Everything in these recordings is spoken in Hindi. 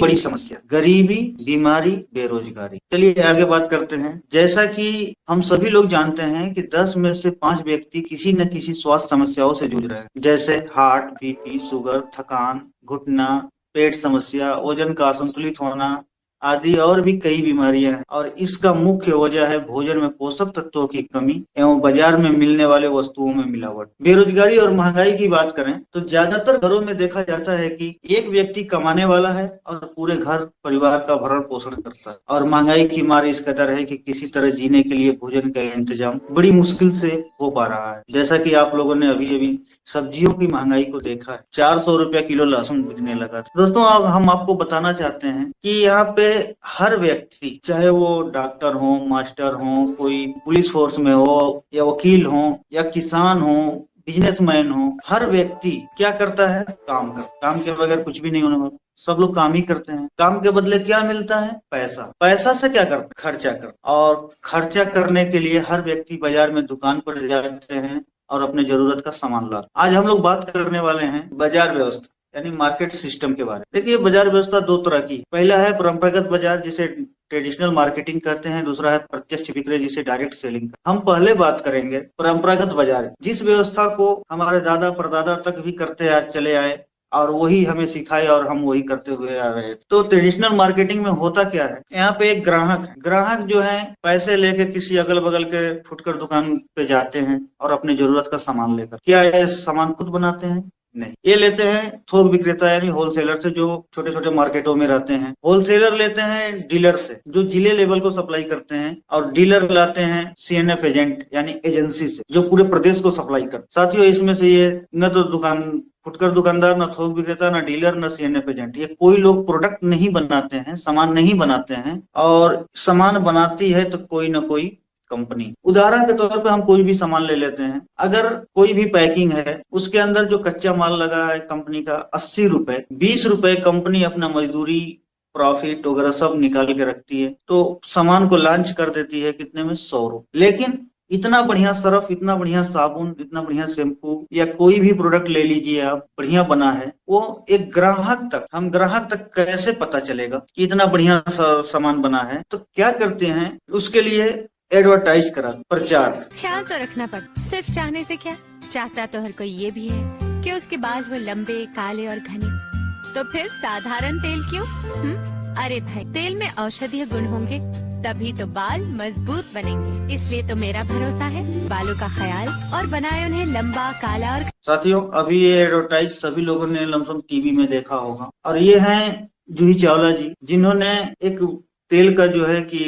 बड़ी समस्या, गरीबी, बीमारी, बेरोजगारी। चलिए आगे बात करते हैं। जैसा कि हम सभी लोग जानते हैं कि 10 में से 5 व्यक्ति किसी न किसी स्वास्थ्य समस्याओं से जूझ रहे हैं, जैसे हार्ट, बीपी, शुगर, थकान, घुटना, पेट समस्या, वजन का असंतुलित होना आदि और भी कई बीमारियां हैं। और इसका मुख्य वजह है भोजन में पोषक तत्वों की कमी एवं बाजार में मिलने वाले वस्तुओं में मिलावट। बेरोजगारी और महंगाई की बात करें तो ज्यादातर घरों में देखा जाता है कि एक व्यक्ति कमाने वाला है और पूरे घर परिवार का भरण पोषण करता है, और महंगाई की मार इस कदर है कि किसी तरह जीने के लिए भोजन का इंतजाम बड़ी मुश्किल से हो पा रहा है। जैसा कि आप लोगों ने अभी अभी सब्जियों की महंगाई को देखा है, 400 रुपया किलो लहसुन बिकने लगा था। दोस्तों अब हम आपको बताना चाहते हैं कि यहाँ पे हर व्यक्ति, चाहे वो डॉक्टर हो, मास्टर हो, कोई पुलिस फोर्स में हो, या वकील हो, या किसान हो, बिजनेसमैन हो, हर व्यक्ति क्या करता है? काम के बगैर कुछ भी नहीं होने वाला। सब लोग काम ही करते हैं। काम के बदले क्या मिलता है? पैसा। पैसा से क्या करते? खर्चा करते। और खर्चा करने के लिए हर व्यक्ति बाजार में दुकान पर जाते हैं और अपने जरूरत का सामान लाते। आज हम लोग बात करने वाले हैं बाजार व्यवस्था यानी मार्केट सिस्टम के बारे में। देखिए बाजार व्यवस्था दो तरह की, पहला है परंपरागत बाजार जिसे ट्रेडिशनल मार्केटिंग कहते हैं, दूसरा है प्रत्यक्ष विक्रय जिसे डायरेक्ट सेलिंग। हम पहले बात करेंगे परंपरागत बाजार, जिस व्यवस्था को हमारे दादा परदादा तक भी करते चले आए और वही हमें सिखाए और हम वही करते हुए आ रहे हैं। तो ट्रेडिशनल मार्केटिंग में होता क्या है? यहाँ पे एक ग्राहक है, ग्राहक जो है पैसे लेके किसी अगल बगल के फुटकर दुकान पे जाते हैं और अपनी जरूरत का सामान लेकर, क्या ये सामान खुद बनाते हैं? नहीं, ये लेते हैं थोक विक्रेता यानी होलसेलर से, जो छोटे छोटे मार्केटों में रहते हैं। होलसेलर लेते हैं डीलर से, जो जिले लेवल को सप्लाई करते हैं, और डीलर लाते हैं सीएनएफ एजेंट यानी एजेंसी से, जो पूरे प्रदेश को सप्लाई करते। साथियों इसमें से ये न तो फुटकर दुकानदार, न थोक विक्रेता, न डीलर, न सीएनएफ एजेंट, ये कोई लोग प्रोडक्ट नहीं बनाते हैं, सामान नहीं बनाते हैं। और सामान बनाती है तो कोई ना कोई कंपनी। उदाहरण के तौर पे हम कोई भी सामान ले लेते हैं, अगर कोई भी पैकिंग है, उसके अंदर जो कच्चा माल लगा है कंपनी का 80 रुपए, 20 रुपए कंपनी अपना मजदूरी, प्रॉफिट वगैरह सब निकाल के रखती है, तो सामान को लॉन्च कर देती है कितने में? 100 रुपए। लेकिन इतना बढ़िया सर्फ, इतना बढ़िया साबुन, इतना बढ़िया शैम्पू, या कोई भी प्रोडक्ट ले लीजिए आप, बढ़िया बना है, वो एक ग्राहक तक कैसे पता चलेगा कि इतना बढ़िया सामान बना है? तो क्या करते हैं उसके लिए? एडवर्टाइज करा, प्रचार। ख्याल तो रखना पड़ता, सिर्फ चाहने से क्या, चाहता तो हर कोई ये भी है कि उसके बाल हो लंबे, काले और घने। तो फिर साधारण तेल क्यों? अरे भाई, तेल में औषधीय गुण होंगे तभी तो बाल मजबूत बनेंगे। इसलिए तो मेरा भरोसा है बालों का ख्याल और बनाए उन्हें लंबा, काला और। साथियों अभी ये एडवर्टाइज सभी लोगों ने लमसम टीवी में देखा होगा, और ये हैं जूही चावला जी, जिन्होंने एक तेल का जो है कि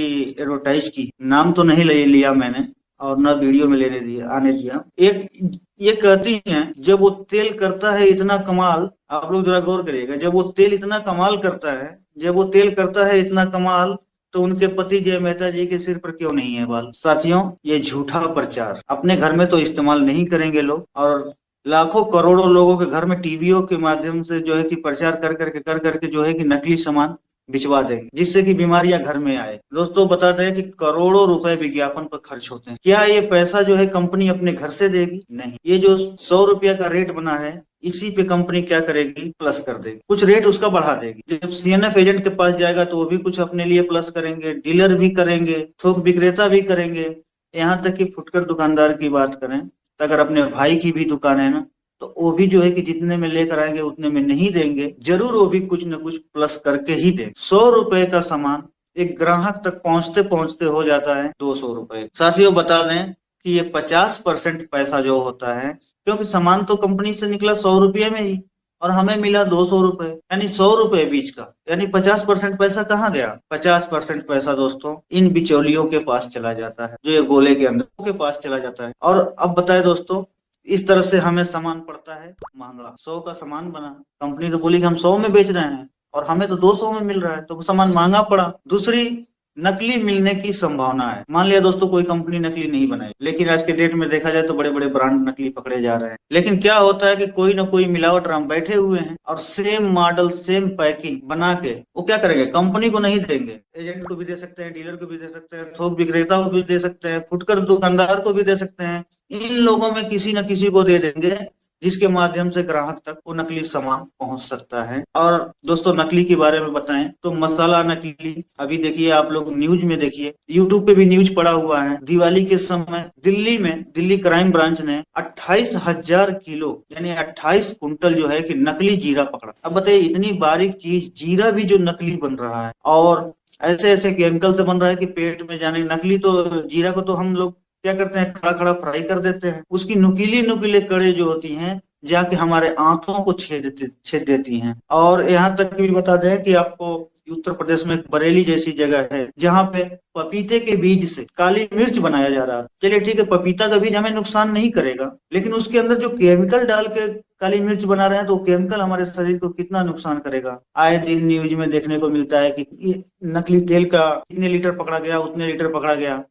एडवर्टाइज की। नाम तो नहीं ले लिया मैंने और न वीडियो में आने दिया। एक ये कहती हैं, जब वो तेल करता है इतना कमाल, आप लोग जरा गौर करिएगा, जब वो तेल इतना कमाल करता है, जब वो तेल करता है इतना कमाल, तो उनके पति जय मेहता जी के सिर पर क्यों नहीं है बाल? साथियों ये झूठा प्रचार, अपने घर में तो इस्तेमाल नहीं करेंगे लोग, और लाखों करोड़ों लोगों के घर में टीवियों के माध्यम से जो है कि प्रचार कर करके जो है कि नकली सामान भिजवा देंगे, जिससे कि बीमारियां घर में आए। दोस्तों बताते हैं कि करोड़ों रुपए विज्ञापन पर खर्च होते हैं। क्या ये पैसा जो है कंपनी अपने घर से देगी? नहीं, ये जो 100 रुपया का रेट बना है, इसी पे कंपनी क्या करेगी? प्लस कर देगी, कुछ रेट उसका बढ़ा देगी। जब सीएनएफ एजेंट के पास जाएगा तो वो भी कुछ अपने लिए प्लस करेंगे, डीलर भी करेंगे, थोक विक्रेता भी करेंगे। यहाँ तक कि फुटकर दुकानदार की बात करें तो अगर अपने भाई की भी दुकान है ना, तो वो भी जो है कि जितने में लेकर आएंगे उतने में नहीं देंगे, जरूर वो भी कुछ न कुछ प्लस करके ही देंगे। 100 रुपए का सामान एक ग्राहक तक पहुंचते पहुंचते हो जाता है 200 रुपए। साथियों बता दें कि ये 50% पैसा जो होता है, क्योंकि सामान तो कंपनी से निकला 100 रुपये में ही, और हमें मिला 200 रुपए, यानी 100 रुपए बीच का, यानी 50% पैसा कहाँ गया? 50% पैसा दोस्तों इन बिचौलियों के पास चला जाता है, जो ये गोले के अंदर के पास चला जाता है। और अब बताए दोस्तों, इस तरह से हमें सामान पड़ता है महंगा। 100 का सामान बना, कंपनी तो बोली कि हम 100 में बेच रहे हैं और हमें तो 200 में मिल रहा है, तो वो सामान महंगा पड़ा। दूसरी, नकली मिलने की संभावना है। मान लिया दोस्तों कोई कंपनी नकली नहीं बनाई, लेकिन आज के डेट में देखा जाए तो बड़े बड़े ब्रांड नकली पकड़े जा रहे हैं। लेकिन क्या होता है कि कोई ना कोई मिलावट राम बैठे हुए हैं और सेम मॉडल, सेम पैकिंग बना के वो क्या करेंगे? कंपनी को नहीं देंगे, एजेंट को भी दे सकते हैं, डीलर को भी दे सकते हैं, थोक विक्रेता को भी दे सकते हैं, फुटकर दुकानदार को भी दे सकते हैं। इन लोगों में किसी न किसी को दे देंगे, जिसके माध्यम से ग्राहक तक वो नकली सामान पहुंच सकता है। और दोस्तों नकली के बारे में बताएं तो मसाला नकली, अभी देखिए आप लोग न्यूज में देखिए, यूट्यूब पे भी न्यूज पड़ा हुआ है, दिवाली के समय दिल्ली में दिल्ली क्राइम ब्रांच ने 28,000 किलो यानी 28 कुंटल जो है कि नकली जीरा पकड़ा। अब बताइए इतनी बारीक चीज जीरा भी जो नकली बन रहा है और ऐसे ऐसे केमिकल से बन रहा है कि पेट में जाने। नकली तो जीरा को तो हम लोग क्या करते हैं, खड़ा खड़ा फ्राई कर देते हैं, उसकी नुकीली नुकीले कड़े जो होती हैं जाके हमारे आंतों को छेद देती हैं। और यहाँ तक भी बता दें कि आपको उत्तर प्रदेश में एक बरेली जैसी जगह है जहाँ पे पपीते के बीज से काली मिर्च बनाया जा रहा है। चलिए ठीक है, पपीता का बीज हमें नुकसान नहीं करेगा, लेकिन उसके अंदर जो केमिकल डाल के काली मिर्च बना रहे हैं तो केमिकल हमारे शरीर को कितना नुकसान करेगा। आए दिन न्यूज में देखने को मिलता है कि नकली तेल का इतने लीटर पकड़ा गया, उतने लीटर पकड़ा गया।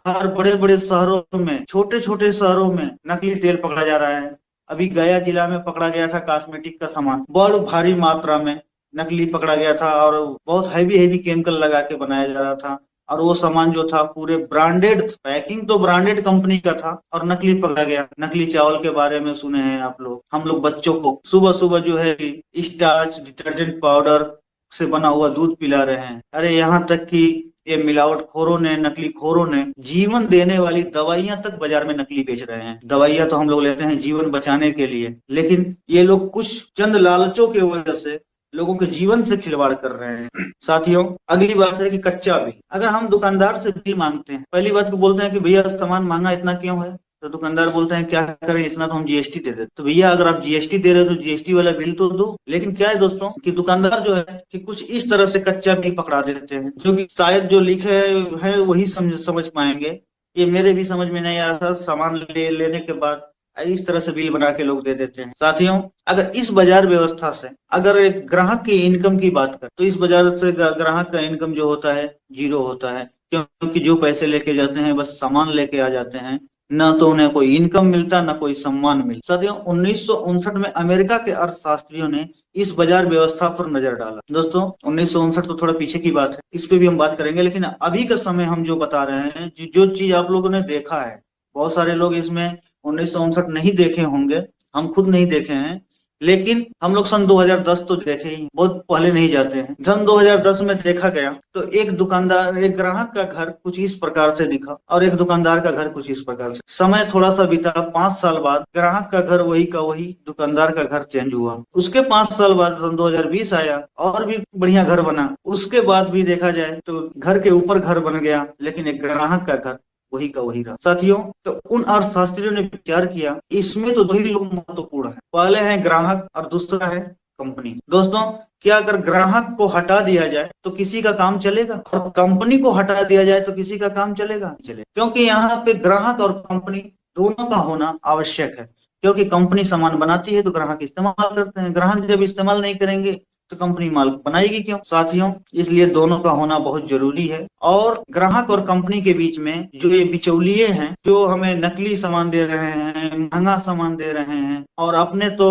हर बड़े बड़े शहरों में, छोटे छोटे शहरों में नकली तेल पकड़ा जा रहा है। अभी गया जिला में पकड़ा गया था कॉस्मेटिक का सामान, बड़ भारी मात्रा में नकली पकड़ा गया था और बहुत हैवी हैवी केमिकल लगा के बनाया जा रहा था। और वो सामान जो था पूरे ब्रांडेड, पैकिंग तो ब्रांडेड कंपनी का था और नकली पकड़ा गया। नकली चावल के बारे में सुने हैं आप लोग, हम लोग बच्चों को सुबह सुबह जो है स्टार्च डिटर्जेंट पाउडर से बना हुआ दूध पिला रहे हैं। अरे यहाँ तक कि ये मिलावट खोरों ने, नकली खोरों ने जीवन देने वाली दवाइयां तक बाजार में नकली बेच रहे हैं। दवाइयां तो हम लोग लेते हैं जीवन बचाने के लिए, लेकिन ये लोग कुछ चंद लालचों की वजह से लोगों के जीवन से खिलवाड़ कर रहे हैं। साथियों अगली बात है कि कच्चा बिल। अगर हम दुकानदार से बिल मांगते हैं, पहली बात को बोलते हैं कि भैया सामान महंगा इतना क्यों है, तो दुकानदार बोलते हैं क्या करें इतना तो हम जीएसटी दे देते। तो भैया अगर आप जीएसटी दे रहे हो तो जीएसटी वाला बिल तो दो। लेकिन क्या है दोस्तों कि दुकानदार जो है कि कुछ इस तरह से कच्चा बिल पकड़ा देते हैं जो कि शायद जो लिखे है वही समझ पाएंगे। ये मेरे भी समझ में नहीं आ रहा, सामान लेने के बाद इस तरह से बिल बना के लोग दे देते हैं। साथियों अगर इस बाजार व्यवस्था से अगर एक ग्राहक की इनकम की बात करें तो इस बाजार से ग्राहक का इनकम जो होता है जीरो होता है, क्योंकि जो पैसे लेके जाते हैं बस सामान लेके आ जाते हैं, न तो उन्हें कोई इनकम मिलता न कोई सम्मान मिलता। साथियों 1959 में अमेरिका के अर्थशास्त्रियों ने इस बाजार व्यवस्था पर नजर डाला। दोस्तों 1959 तो थोड़ा पीछे की बात है, इस पे भी हम बात करेंगे, लेकिन अभी का समय हम जो बता रहे हैं, जो चीज आप लोगों ने देखा है, बहुत सारे लोग इसमें 1959 नहीं देखे होंगे, हम खुद नहीं देखे हैं, लेकिन हम लोग सन 2010 तो देखे ही, बहुत पहले नहीं जाते हैं। सन 2010 में देखा गया तो एक दुकानदार, एक ग्राहक का घर कुछ इस प्रकार से दिखा और एक दुकानदार का घर कुछ इस प्रकार से। समय थोड़ा सा बीता, 5 साल बाद ग्राहक का घर वही का वही, दुकानदार का घर चेंज हुआ। उसके 5 साल बाद सन 2020 आया और भी बढ़िया घर बना। उसके बाद भी देखा जाए तो घर के ऊपर घर बन गया, लेकिन एक ग्राहक का घर वही का वही रहा। साथियों तो उन अर्थशास्त्रियों ने विचार किया इसमें तो दो ही लोग महत्वपूर्ण है, पहले है ग्राहक और दूसरा है कंपनी। दोस्तों क्या अगर ग्राहक को हटा दिया जाए तो किसी का काम चलेगा, और कंपनी को हटा दिया जाए तो किसी का काम चलेगा? क्योंकि यहाँ पे ग्राहक और कंपनी दोनों का होना आवश्यक है। क्योंकि कंपनी सामान बनाती है तो ग्राहक इस्तेमाल करते हैं, ग्राहक जब इस्तेमाल नहीं करेंगे तो कंपनी माल बनाएगी क्यों? साथियों इसलिए दोनों का होना बहुत जरूरी है। और ग्राहक और कंपनी के बीच में जो ये बिचौलिए हैं, जो हमें नकली सामान दे रहे हैं, महंगा सामान दे रहे हैं और अपने तो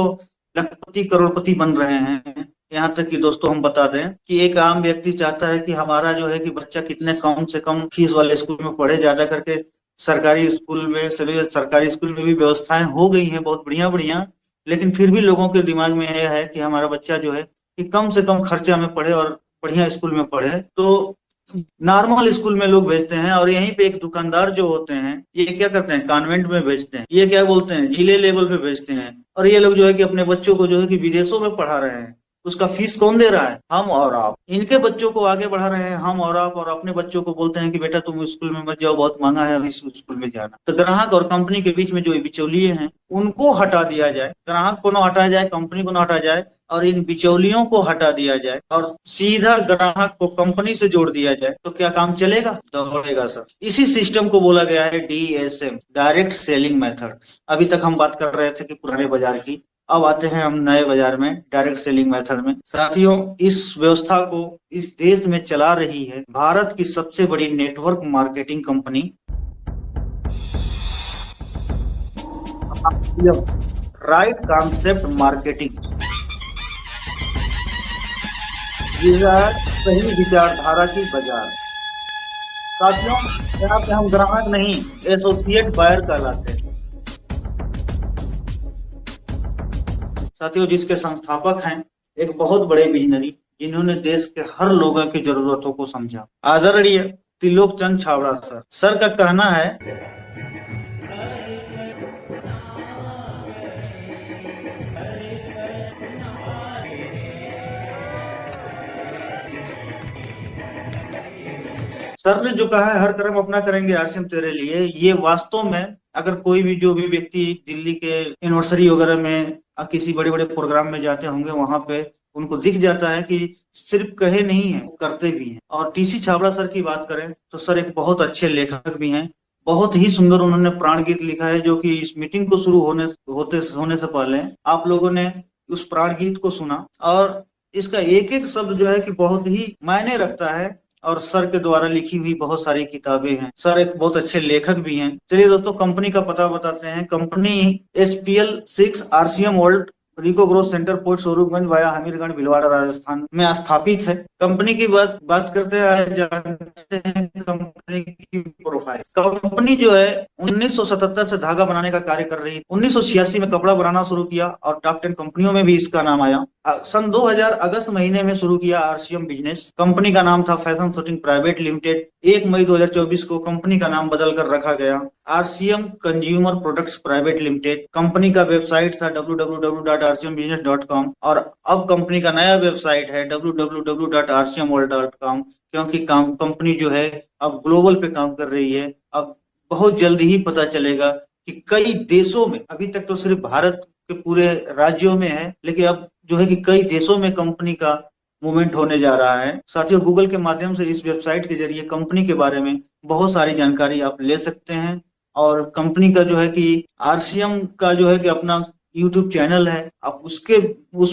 लखपति करोड़पति बन रहे हैं। यहाँ तक कि दोस्तों हम बता दें कि एक आम व्यक्ति चाहता है कि हमारा जो है कि बच्चा कितने कम से कम फीस वाले स्कूल में पढ़े, ज्यादा करके सरकारी स्कूल में, सरकारी स्कूल में भी व्यवस्थाएं हो गई हैं बहुत बढ़िया बढ़िया, लेकिन फिर भी लोगों के दिमाग में यह है कि हमारा बच्चा जो है कि कम से कम खर्चा में पढ़े और बढ़िया स्कूल में पढ़े, तो नॉर्मल स्कूल में लोग भेजते हैं। और यहीं पे एक दुकानदार जो होते हैं ये क्या करते हैं, कॉन्वेंट में भेजते हैं, ये क्या बोलते हैं, जिले लेवल पे भेजते हैं। और ये लोग जो है कि अपने बच्चों को जो है कि विदेशों में पढ़ा रहे हैं। उसका फीस कौन दे रहा है? हम और आप। इनके बच्चों को आगे बढ़ा रहे हैं हम और आप, और अपने बच्चों को बोलते हैं कि बेटा तुम स्कूल में मत जाओ, बहुत महंगा है इस स्कूल में जाना। तो ग्राहक और कंपनी के बीच में जो बिचौलिए हैं उनको हटा दिया जाए, ग्राहक को ना हटाया जाए, कंपनी को ना हटाया जाए, और इन बिचौलियों को हटा दिया जाए और सीधा ग्राहक को कंपनी से जोड़ दिया जाए, तो क्या काम चलेगा? दौड़ेगा सर। इसी सिस्टम को बोला गया है DSM, डायरेक्ट सेलिंग मेथड। अभी तक हम बात कर रहे थे कि पुराने बाजार की, अब आते हैं हम नए बाजार में, डायरेक्ट सेलिंग मेथड में। साथियों इस व्यवस्था को इस देश में चला रही है भारत की सबसे बड़ी network marketing company right concept marketing. सही विचारधारा की बाजार। साथियों यहाँ पे हम ग्राहक नहीं, एसोसिएट बायर कहलाते हैं। साथियों, जिसके संस्थापक हैं एक बहुत बड़े विजनरी, जिन्होंने देश के हर लोगों की जरूरतों को समझा, आदरणीय त्रिलोक चंद छाबड़ा सर। सर का कहना है, सर ने जो कहा है, हर कर्म अपना करेंगे आरसीएम तेरे लिए, ये वास्तव में अगर कोई भी जो भी व्यक्ति दिल्ली के एनिवर्सरी वगैरह में किसी बड़े बड़े प्रोग्राम में जाते होंगे, वहां पे उनको दिख जाता है कि सिर्फ कहे नहीं है, करते भी हैं। और टीसी छाबड़ा सर की बात करें तो सर एक बहुत अच्छे लेखक भी हैं। बहुत ही सुंदर उन्होंने प्राण गीत लिखा है, जो कि इस मीटिंग को शुरू होने से पहले आप लोगों ने उस प्राण गीत को सुना, और इसका एक एक शब्द जो है कि बहुत ही मायने रखता है। और सर के द्वारा लिखी हुई बहुत सारी किताबें हैं। सर एक बहुत अच्छे लेखक भी हैं। चलिए दोस्तों, कंपनी का पता बताते हैं। Company SPL 6 RCM world RIICO growth centre, port Swaroopganj via Hamirgarh Bhilwara Rajasthan में स्थापित है। कंपनी की बात करते हैं, जानते हैं कंपनी की प्रोफाइल। कंपनी जो है 1977 से धागा बनाने का कार्य कर रही है। 1986 में कपड़ा बनाना शुरू किया और टॉप 10 कंपनियों में भी इसका नाम आया। सन 2000 अगस्त महीने में शुरू किया आरसीएम बिजनेस। कंपनी का नाम था फैशन शूटिंग प्राइवेट लिमिटेड। 1 मई 2024 को कंपनी का नाम बदल कर रखा गया RCM consumer products private limited. Company का वेबसाइट था www.rcmbusiness.com, और अब कंपनी का नया वेबसाइट है www.rcmworld.com, क्योंकि कंपनी जो है अब ग्लोबल पे काम कर रही है। अब बहुत जल्दी ही पता चलेगा कि कई देशों में, अभी तक तो सिर्फ भारत के पूरे राज्यों में है, लेकिन अब जो है कि कई देशों में कंपनी का मूवमेंट होने जा रहा है। साथियों, गूगल के माध्यम से इस वेबसाइट के जरिए कंपनी के बारे में बहुत सारी जानकारी आप ले सकते हैं। और कंपनी का जो है कि आरसीएम का जो है कि अपना यूट्यूब चैनल है, आप उस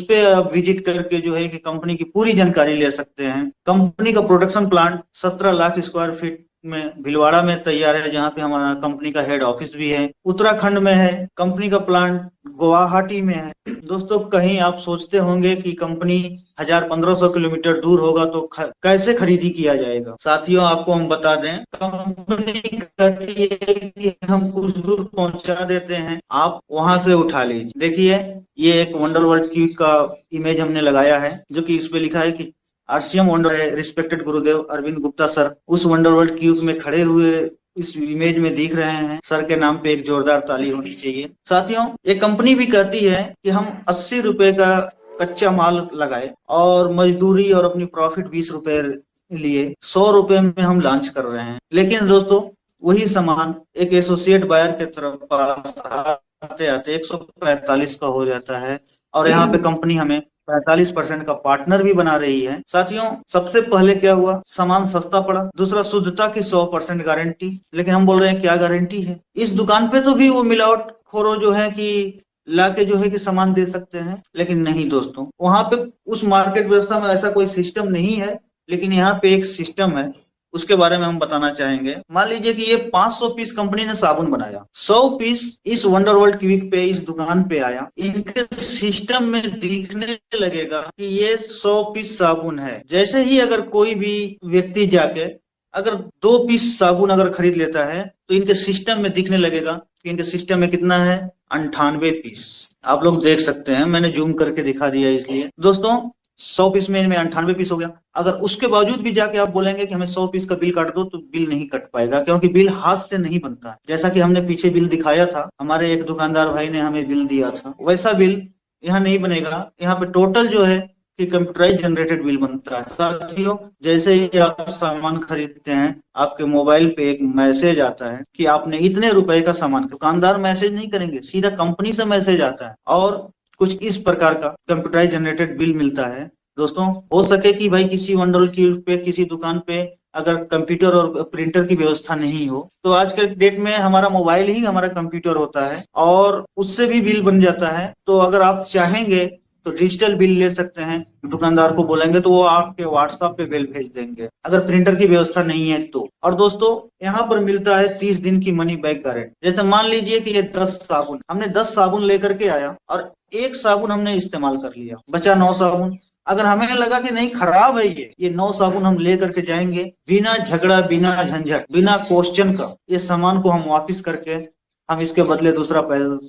पे आप विजिट करके जो है कि कंपनी की पूरी जानकारी ले सकते हैं। कंपनी का production plant 17 lakh square feet में भीलवाड़ा में तैयार है, जहाँ पे हमारा कंपनी का हेड ऑफिस भी है। उत्तराखंड में है। कंपनी का प्लांट गुवाहाटी में है। दोस्तों, कहीं आप सोचते होंगे कि कंपनी 1000-1500 किलोमीटर दूर होगा तो कैसे खरीदी किया जाएगा। साथियों, आपको हम बता दें, कंपनी कहती है कि हम कुछ दूर पहुंचा देते हैं, आप वहां से उठा लीजिए। देखिए, ये एक वंडर वर्ल्ड क्यूब का इमेज हमने लगाया है, जो कि इस पे लिखा है कि आरसीएम वंडर है, रिस्पेक्टेड गुरुदेव अरविंद गुप्ता सर उस वंडर वर्ल्ड क्यूब में खड़े हुए इस इमेज में दिख रहे हैं। सर के नाम पे एक जोरदार ताली होनी चाहिए। साथियों, ये कंपनी भी कहती है कि हम 80 रुपए का कच्चा माल लगाए और मजदूरी और अपनी प्रॉफिट 20 रुपए लिए 100 रुपए में हम लॉन्च कर रहे हैं। लेकिन दोस्तों, वही सामान एक एसोसिएट बायर के तरफ पास आते आते 145 का हो जाता है, और यहाँ पे कंपनी हमें 45% का पार्टनर भी बना रही है। साथियों, सबसे पहले क्या हुआ, सामान सस्ता पड़ा। दूसरा, शुद्धता की 100% गारंटी। लेकिन हम बोल रहे हैं, क्या गारंटी है? इस दुकान पे तो भी वो मिलावट खोरो जो है कि लाके जो है कि सामान दे सकते हैं, लेकिन नहीं दोस्तों, वहां पे उस मार्केट व्यवस्था में ऐसा कोई सिस्टम नहीं है। लेकिन यहाँ पे एक सिस्टम है, उसके बारे में हम बताना चाहेंगे। मान लीजिए कि ये 500 पीस कंपनी ने साबुन बनाया, 100 पीस इस वंडर वर्ल्ड क्विक पे, इस दुकान पे आया। इनके सिस्टम में दिखने लगेगा कि ये 100 पीस साबुन है। जैसे ही अगर कोई भी व्यक्ति जाके अगर 2 पीस साबुन अगर खरीद लेता है, तो इनके सिस्टम में दिखने लगेगा कि इनके सिस्टम में कितना है, 98 पीस। आप लोग देख सकते हैं, मैंने जूम करके दिखा दिया इसलिए। दोस्तों, 100 पीस में इनमें 98 पीस हो गया। अगर उसके बावजूद भी जाके आप बोलेंगे कि हमें 100 पीस का बिल काट दो, तो बिल नहीं कट पाएगा, क्योंकि बिल हाथ से नहीं बनता है। जैसा कि हमने पीछे बिल दिखाया था, हमारे एक दुकानदार भाई ने हमें बिल दिया था, वैसा बिल यहाँ नहीं बनेगा। यहाँ पे टोटल जो है कि कंप्यूटराइज जनरेटेड बिल बनता है। साथियों, जैसे ही आप सामान खरीदते हैं, आपके मोबाइल पे एक मैसेज आता है कि आपने इतने रुपए का सामान, दुकानदार मैसेज नहीं करेंगे, सीधा कंपनी से मैसेज आता है, और कुछ इस प्रकार का कंप्यूटराइज जनरेटेड बिल मिलता है। दोस्तों, हो सके कि भाई किसी वंडर क्यूब पे, किसी दुकान पे अगर कंप्यूटर और प्रिंटर की व्यवस्था नहीं हो, तो आज के डेट में हमारा मोबाइल ही हमारा कंप्यूटर होता है, और उससे भी बिल बन जाता है। तो अगर आप चाहेंगे तो डिजिटल बिल ले सकते हैं। दुकानदार को बोलेंगे तो वो आपके व्हाट्सएप पे बिल भेज देंगे, अगर प्रिंटर की व्यवस्था नहीं है तो। और दोस्तों, यहाँ पर मिलता है 30 दिन की मनी बैक गारंटी। जैसे मान लीजिए कि ये 10 साबुन, हमने 10 साबुन लेकर के आया और एक साबुन हमने इस्तेमाल कर लिया, बचा 9 साबुन। अगर हमें लगा कि नहीं, खराब है ये 9 साबुन हम ले करके जाएंगे, बिना झगड़ा, बिना झंझट, बिना क्वेश्चन का ये सामान को हम वापस करके हम इसके बदले दूसरा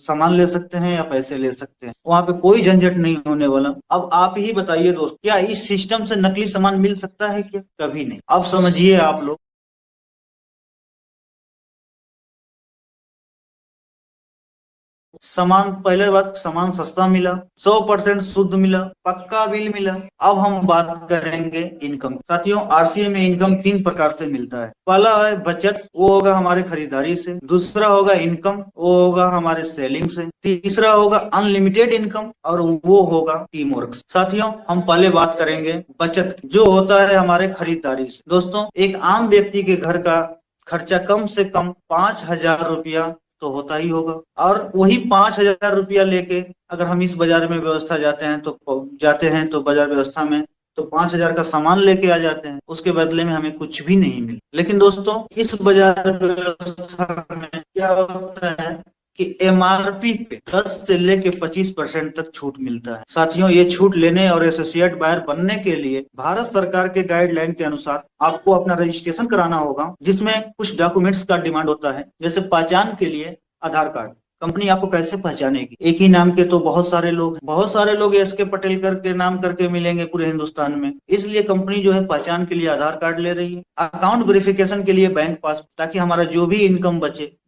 सामान ले सकते हैं या पैसे ले सकते हैं, वहां पे कोई झंझट नहीं होने वाला। अब आप ही बताइए दोस्त, क्या इस सिस्टम से नकली सामान मिल सकता है क्या? कभी नहीं। अब समझिए आप लोग, सामान, पहले बात, सामान सस्ता मिला, 100% शुद्ध मिला, पक्का बिल मिला। अब हम बात करेंगे इनकम। साथियों, आरसीए में इनकम 3 प्रकार से मिलता है। पहला है बचत, वो होगा हमारे खरीदारी से। दूसरा होगा इनकम, वो होगा हमारे सेलिंग से। तीसरा होगा अनलिमिटेड इनकम, और वो होगा टीम वर्क। साथियों, हम पहले बात करेंगे बचत, जो होता है हमारे खरीदारी से। दोस्तों, एक आम व्यक्ति के घर का खर्चा कम से कम 5,000 रुपया तो होता ही होगा, और वही 5,000 रुपया लेके अगर हम इस बाजार में व्यवस्था जाते हैं तो बाजार व्यवस्था में तो 5,000 का सामान लेके आ जाते हैं, उसके बदले में हमें कुछ भी नहीं मिले। लेकिन दोस्तों, इस बाजार व्यवस्था में क्या होता है कि एमआरपी पे 10 से लेके 25% तक छूट मिलता है। साथियों, ये छूट लेने और एसोसिएट बायर बनने के लिए भारत सरकार के गाइडलाइन के अनुसार आपको अपना रजिस्ट्रेशन कराना होगा, जिसमें कुछ डॉक्यूमेंट्स का डिमांड होता है। जैसे पहचान के लिए आधार कार्ड। कंपनी आपको कैसे पहचानेगी? एक ही नाम के तो बहुत सारे लोग एस के पटेल करके नाम करके मिलेंगे पूरे हिंदुस्तान में। इसलिए कंपनी जो है पहचान के लिए आधार कार्ड ले रही है। अकाउंट वेरिफिकेशन के लिए बैंक पास, ताकि हमारा जो भी इनकम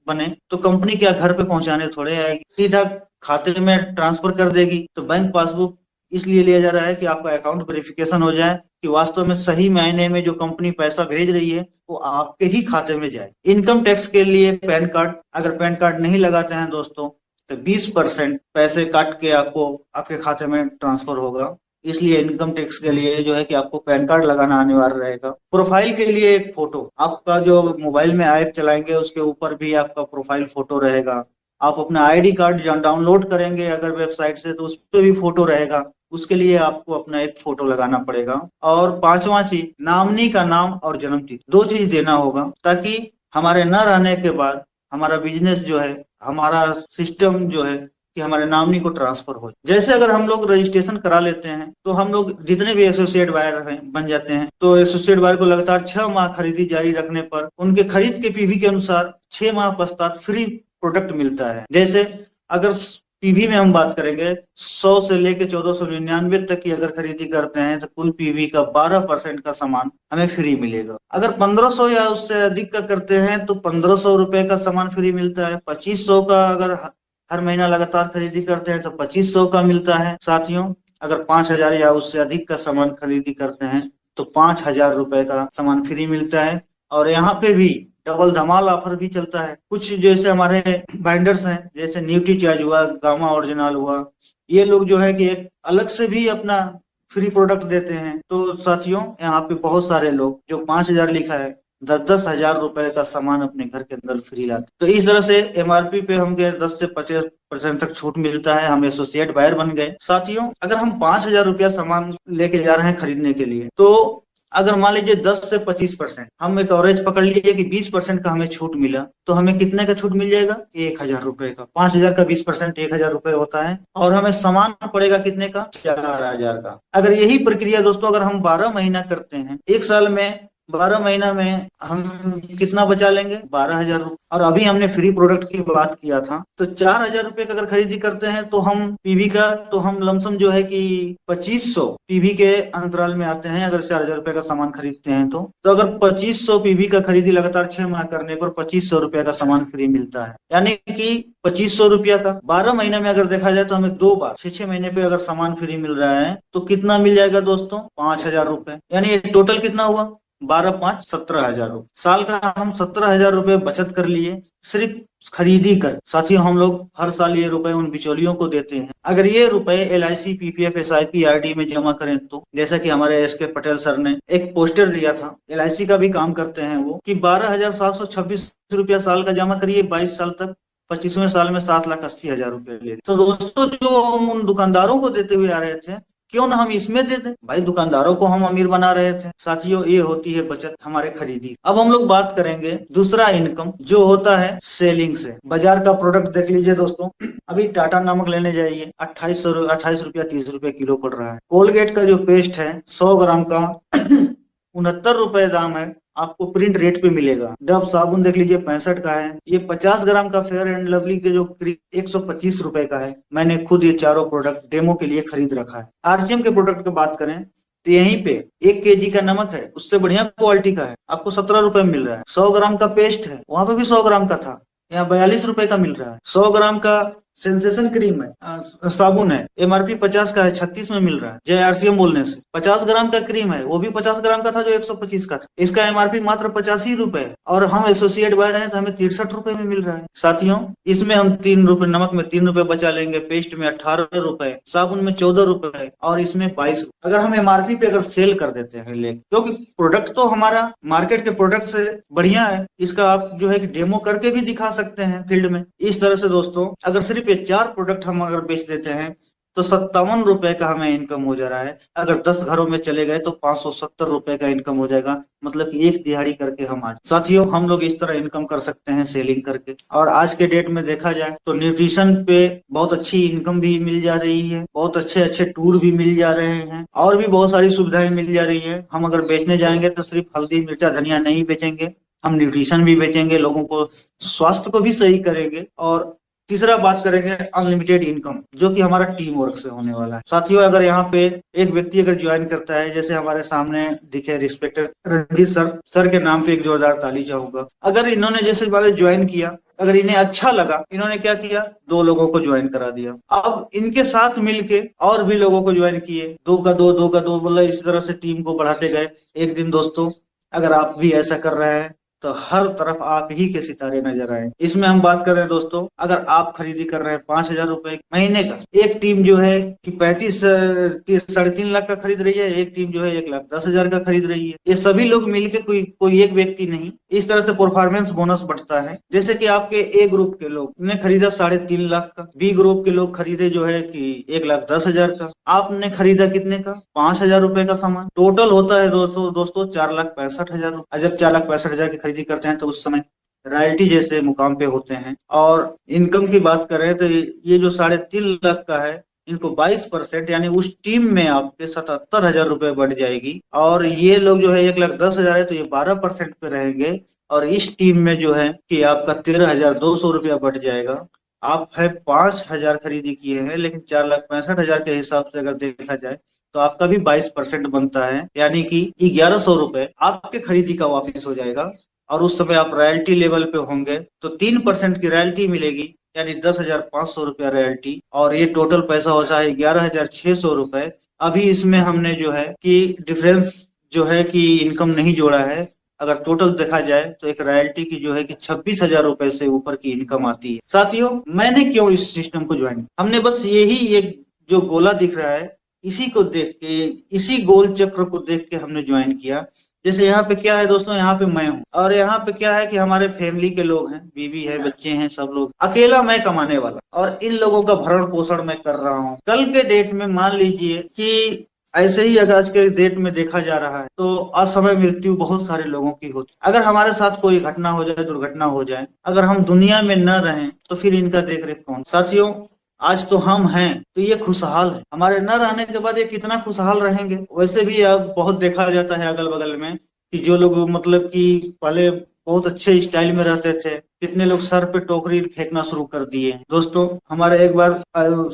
बने तो कंपनी क्या घर पे पहुंचाने थोड़े आएगी, सीधा खाते में ट्रांसफर कर देगी। तो बैंक पासबुक इसलिए लिया जा रहा है कि आपका अकाउंट वेरिफिकेशन हो जाए, कि वास्तव में सही मायने में जो कंपनी पैसा भेज रही है वो आपके ही खाते में जाए। इनकम टैक्स के लिए पैन कार्ड, अगर पैन कार्ड नहीं लगाते हैं दोस्तों, तो 20% पैसे काट के आपको आपके खाते में ट्रांसफर होगा। इसलिए इनकम टैक्स के लिए जो है कि आपको पैन कार्ड लगाना अनिवार्य रहेगा। प्रोफाइल के लिए एक फोटो, आपका जो मोबाइल में ऐप चलाएंगे उसके ऊपर भी आपका प्रोफाइल फोटो रहेगा। आप अपना आईडी कार्ड डाउनलोड करेंगे अगर वेबसाइट से, तो उस पर भी फोटो रहेगा। उसके लिए आपको अपना एक फोटो लगाना पड़ेगा। और पांचवा चीज, नॉमिनी का नाम और जन्म तिथि, 2 चीज देना होगा, ताकि हमारे न रहने के बाद हमारा बिजनेस जो है, हमारा सिस्टम जो है कि हमारे नॉमिनी को ट्रांसफर हो। जैसे अगर हम लोग रजिस्ट्रेशन करा लेते हैं तो हम लोग जितने भी एसोसिएट बायर बन जाते हैं, तो एसोसिएट बायर को लगातार 6 माह खरीदी जारी रखने पर उनके खरीद के पीवी के अनुसार 6 माह पश्चात फ्री प्रोडक्ट मिलता है। जैसे अगर पीवी में हम बात करेंगे, 100 से लेके 1499 तक की अगर खरीदी करते हैं तो कुल पीवी का 12% का सामान हमें फ्री मिलेगा। अगर 1500 या उससे अधिक का करते हैं तो 1,500 रुपए का सामान फ्री मिलता है। 2500 का अगर हर महीना लगातार खरीदी करते हैं तो 2500 का मिलता है। साथियों, अगर 5,000 या उससे अधिक का सामान खरीदी करते हैं तो 5,000 रुपए का सामान फ्री मिलता है। और यहाँ पे भी डबल धमाल ऑफर भी चलता है। कुछ जैसे हमारे बाइंडर्स हैं, जैसे न्यूट्री चार्ज हुआ, गामा ओरिजिनल हुआ, ये लोग जो है कि एक अलग से भी अपना फ्री प्रोडक्ट देते हैं। तो साथियों, यहाँ पे बहुत सारे लोग जो 5,000 लिखा है, 10,000 रुपए का सामान अपने घर के अंदर फ्री लाते। तो इस तरह से एमआरपी पे हम 10 से 25% तक छूट मिलता है। हम एसोसिएट बायर बन गए। साथियों, अगर हम 5,000 रुपया सामान लेके जा रहे हैं खरीदने के लिए, तो अगर मान लीजिए 10 से 25%, हम एक एवरेज पकड़ लीजिए कि 20% का हमें छूट मिला, तो हमें कितने का छूट मिल जाएगा? 1,000 रुपए का। 5,000 का 20% 1,000 रुपए होता है, और हमें सामान पड़ेगा कितने का? 4,000 का। अगर यही प्रक्रिया दोस्तों अगर हम 12 महीना करते हैं, एक साल में 12 महीना में हम कितना बचा लेंगे? 12,000 रुपए। और अभी हमने फ्री प्रोडक्ट की बात किया था, तो 4,000 रुपए का अगर खरीदी करते हैं तो हम पीवी का, तो हम लमसम जो है कि 2500 पीवी के अंतराल में आते हैं। अगर 4,000 रुपए का सामान खरीदते हैं तो अगर 2500 पीवी का खरीदी लगातार 6 माह करने पर 2500 रुपए का सामान फ्री मिलता है। यानी कि 2500 रुपया का 12 महीने में अगर देखा जाए तो हमें 2 बार 6-6 महीने पे अगर सामान फ्री मिल रहा है तो कितना मिल जाएगा दोस्तों? 5,000 रुपए। यानी टोटल कितना हुआ? 12 5 17,000 रुपए। साल का हम 17,000 रुपए बचत कर लिए सिर्फ खरीदी कर। साथियों, हम लोग हर साल ये रुपए उन बिचौलियों को देते हैं। अगर ये रुपए LIC, PPF, SIP, RD में जमा करें तो, जैसा कि हमारे SK पटेल सर ने एक पोस्टर दिया था, LIC का भी काम करते हैं वो, कि 12,726 रुपया साल का जमा करिए 22 साल तक, 25वें साल में 7,80,000 रुपए ले। तो दोस्तों, जो हम उन दुकानदारों को देते हुए आ रहे थे, क्यों ना हम इसमें दे दें? भाई, दुकानदारों को हम अमीर बना रहे थे। साथियों, ये होती है बचत हमारे खरीदी। अब हम लोग बात करेंगे दूसरा इनकम, जो होता है सेलिंग से। बाजार का प्रोडक्ट देख लीजिए दोस्तों, अभी टाटा नमक लेने जाइए, 28 रुपया 30 रुपया किलो पड़ रहा है। कोलगेट का जो पेस्ट है 100 ग्राम का 69 रुपए दाम है, आपको प्रिंट रेट पे मिलेगा। डव साबुन देख लीजिए 65 का है। ये 50 ग्राम का फेयर एंड लवली के जो 125 रुपए का है। मैंने खुद ये चारों प्रोडक्ट डेमो के लिए खरीद रखा है। आरसीएम के प्रोडक्ट की बात करें तो यहीं पे 1 kg का नमक है, उससे बढ़िया क्वालिटी का है, आपको 17 रुपए में मिल रहा है। 100 ग्राम का पेस्ट है, वहां पे भी 100 ग्राम का था, यहाँ 42 रुपए का मिल रहा है। 100 ग्राम का सेंसेशन क्रीम है, साबुन है, एमआरपी 50 का है, 36 में मिल रहा है जय आरसीएम बोलने से। 50 ग्राम का क्रीम है, वो भी 50 ग्राम का था जो 125 का था, इसका एमआरपी मात्र 85 रुपए है, और हम एसोसिएट बाय रहे हैं तो हमें 63 रुपए में मिल रहा है। साथियों, इसमें हम 3 रुपए, नमक में 3 रुपए बचा लेंगे, पेस्ट में 18 रुपए, साबुन में 14 रुपए, और इसमें 22। अगर हम एमआरपी पे अगर सेल कर देते हैं ले, क्योंकि प्रोडक्ट तो हमारा मार्केट के प्रोडक्ट से बढ़िया है, इसका आप जो है कि डेमो करके भी दिखा सकते हैं फील्ड में। इस तरह से दोस्तों, अगर सिर्फ ये 4 प्रोडक्ट हम अगर बेच देते हैं तो 57 रुपए का हमें इनकम हो जा रहा है। अगर 10 घरों में चले गए तो 570 रुपए का इनकम हो जाएगा, मतलब कि एक दिहाड़ी करके हम आज। साथियों, हम लोग इस तरह इनकम कर सकते हैं सेलिंग करके। और आज के डेट में देखा जाए तो न्यूट्रिशन पे बहुत अच्छी इनकम भी मिल जा रही है, बहुत अच्छे अच्छे टूर भी मिल जा रहे हैं, और भी बहुत सारी सुविधाएं मिल जा रही है। हम अगर बेचने जाएंगे तो सिर्फ हल्दी मिर्चा धनिया नहीं बेचेंगे, हम न्यूट्रिशन भी बेचेंगे, लोगों को स्वास्थ्य को भी सही करेंगे। और तीसरा बात करेंगे अनलिमिटेड इनकम, जो कि हमारा टीम वर्क से होने वाला है। साथियों, अगर यहाँ पे एक व्यक्ति अगर ज्वाइन करता है, जैसे हमारे सामने दिखे रिस्पेक्टेड रंजीत सर के नाम पे एक जोरदार ताली चाहूंगा। अगर इन्होंने जैसे वाले ज्वाइन किया, अगर इन्हें अच्छा लगा, इन्होंने क्या किया, 2 लोगों को ज्वाइन करा दिया। अब इनके साथ मिलके और भी लोगों को ज्वाइन किए, 2 का 2 मतलब इस तरह से टीम को बढ़ाते गए। एक दिन दोस्तों, अगर आप भी ऐसा कर रहे हैं तो हर तरफ आप ही के सितारे नजर आए। इसमें हम बात कर रहे हैं दोस्तों, अगर आप खरीदी कर रहे हैं 5,000 रुपए महीने का, एक टीम जो है कि 3.5 लाख का खरीद रही है, एक टीम जो है 1,10,000 का खरीद रही है। ये सभी लोग मिलकर, कोई कोई एक व्यक्ति नहीं, इस तरह से परफॉर्मेंस बोनस बढ़ता है। जैसे कि आपके ए ग्रुप के लोग ने खरीदा 3.5 लाख का, बी ग्रुप के लोग खरीदे जो है कि 1,10,000 का, आपने खरीदा कितने का, 5,000 रुपए का सामान। टोटल होता है दोस्तों 4,65,000 रुपए। जब 4,65,000 की खरीदी करते हैं तो उस समय रॉयल्टी जैसे मुकाम पे होते हैं। और इनकम की बात करें तो ये जो 3.5 लाख का है, इनको 22% यानी उस टीम में आपके 77,000 रुपए बढ़ जाएगी। और ये लोग जो है 1,10,000 है तो ये 12% पे रहेंगे, और इस टीम में जो है कि आपका 13,200 रुपया बढ़ जाएगा। आप है 5,000 खरीदी किए हैं, लेकिन 4,65,000 के हिसाब से अगर देखा जाए तो आपका भी 22% बनता है, यानी कि 1,100 रुपए आपके खरीदी का वापिस हो जाएगा। और उस समय आप रॉयल्टी लेवल पे होंगे तो 3% की रॉयल्टी मिलेगी, यानी 10,500 रुपया रॉयल्टी, और ये टोटल पैसा हो जाए 11,600 रुपए। अभी इसमें हमने जो है कि डिफरेंस जो है कि इनकम नहीं जोड़ा है। अगर टोटल देखा जाए तो एक रॉयल्टी की जो है कि 26,000 रुपए से ऊपर की इनकम आती है। साथियों, मैंने क्यों इस सिस्टम को ज्वाइन, हमने बस यही एक जो गोला दिख रहा है, इसी को देख के, इसी गोल चक्र को देख के हमने ज्वाइन किया। जैसे यहाँ पे क्या है दोस्तों, यहाँ पे मैं हूँ, और यहाँ पे क्या है कि हमारे फैमिली के लोग हैं, बीवी है, बच्चे हैं, सब लोग, अकेला मैं कमाने वाला, और इन लोगों का भरण पोषण मैं कर रहा हूँ। कल के डेट में मान लीजिए कि ऐसे ही अगर आज के डेट में देखा जा रहा है तो असमय मृत्यु बहुत सारे लोगों की होती। अगर हमारे साथ कोई घटना हो जाए, दुर्घटना हो जाए, अगर हम दुनिया में न रहें तो फिर इनका देख रेख कौन। साथियों, आज तो हम हैं तो ये खुशहाल है, हमारे न रहने के बाद ये कितना खुशहाल रहेंगे। वैसे भी अब बहुत देखा जाता है अगल बगल में कि जो लोग मतलब कि पहले बहुत अच्छे स्टाइल में रहते थे, कितने लोग सर पे टोकरी फेंकना शुरू कर दिए। दोस्तों, हमारे एक बार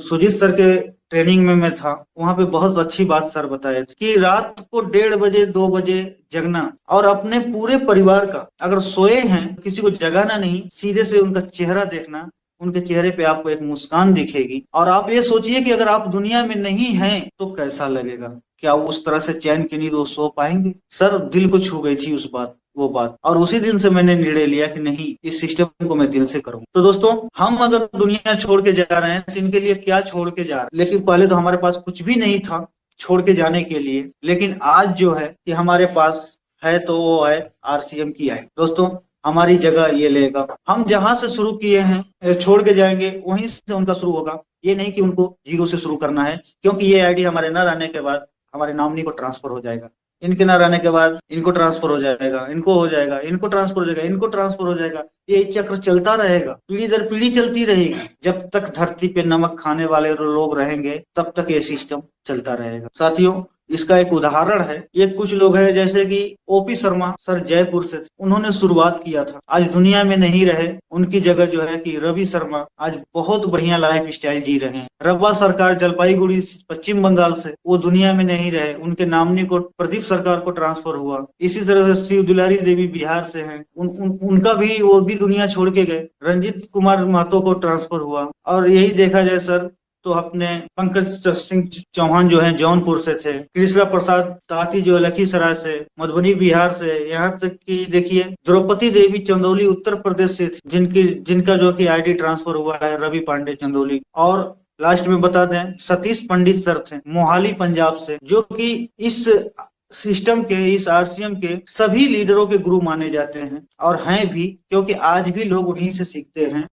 सुजीत सर के ट्रेनिंग में मैं था, वहां पे बहुत अच्छी बात सर बताए थे कि रात को 1:30 2 बजे जगना, और अपने पूरे परिवार का, अगर सोए हैं किसी को जगाना नहीं, सीधे से उनका चेहरा देखना, उनके चेहरे पे आपको एक मुस्कान दिखेगी। और आप ये सोचिए कि अगर आप दुनिया में नहीं हैं तो कैसा लगेगा, क्या उस तरह से चैन की नींद वो सो पाएंगे। सर, दिल को छू गई थी वो बात, और उसी दिन से मैंने निर्णय लिया कि नहीं, इस सिस्टम को मैं दिल से करूँ। तो दोस्तों, हम अगर दुनिया छोड़ के जा रहे हैं तो इनके लिए क्या छोड़ के जा रहे हैं, लेकिन पहले तो हमारे पास कुछ भी नहीं था छोड़ के जाने के लिए, लेकिन आज जो है कि हमारे पास है तो वो है आरसीएम की आई। दोस्तों, हमारी जगह ये लेगा, हम जहां से शुरू किए हैं छोड़ के जाएंगे, वहीं से उनका शुरू होगा। ये नहीं कि उनको जीरो से शुरू करना है, क्योंकि ये आईडी हमारे न रहने के बाद हमारे नॉमिनी को ट्रांसफर हो जाएगा, इनके न रहने के बाद इनको ट्रांसफर हो जाएगा, इनको हो जाएगा, इनको ट्रांसफर हो जाएगा, इनको ट्रांसफर हो जाएगा। ये चक्र चलता रहेगा, पीढ़ी दर पीढ़ी चलती रहेगी। जब तक धरती पे नमक खाने वाले लोग रहेंगे तब तक ये सिस्टम चलता रहेगा। साथियों, इसका एक उदाहरण है, ये कुछ लोग हैं जैसे कि ओपी शर्मा सर जयपुर से थे, उन्होंने शुरुआत किया था, आज दुनिया में नहीं रहे, उनकी जगह जो है कि रवि शर्मा आज बहुत बढ़िया लाइफ स्टाइल जी रहे हैं। रब्बा सरकार जलपाईगुड़ी पश्चिम बंगाल से, वो दुनिया में नहीं रहे, उनके नामनी को प्रदीप सरकार को ट्रांसफर हुआ। इसी तरह से शिव दुलारी देवी बिहार से हैं, उनका भी वो भी दुनिया छोड़ के गए। रंजीत कुमार महतो को ट्रांसफर हुआ। और यही देखा जाए सर तो अपने पंकज सिंह चौहान जो हैं जौनपुर से थे, कृष्णा प्रसाद ताती जो लखीसराय से, मधुबनी बिहार से, यहाँ तक कि देखिए द्रौपदी देवी चंदौली उत्तर प्रदेश से थी, जिनका जो कि आईडी ट्रांसफर हुआ है रवि पांडे चंदौली। और लास्ट में बता दें सतीश पंडित सर थे मोहाली पंजाब से, जो कि इस सिस्टम के, इस आरसीएम के सभी लीडरों के गुरु माने जाते हैं और हैं भी, क्योंकि आज भी लोग उन्हीं से सीखते हैं।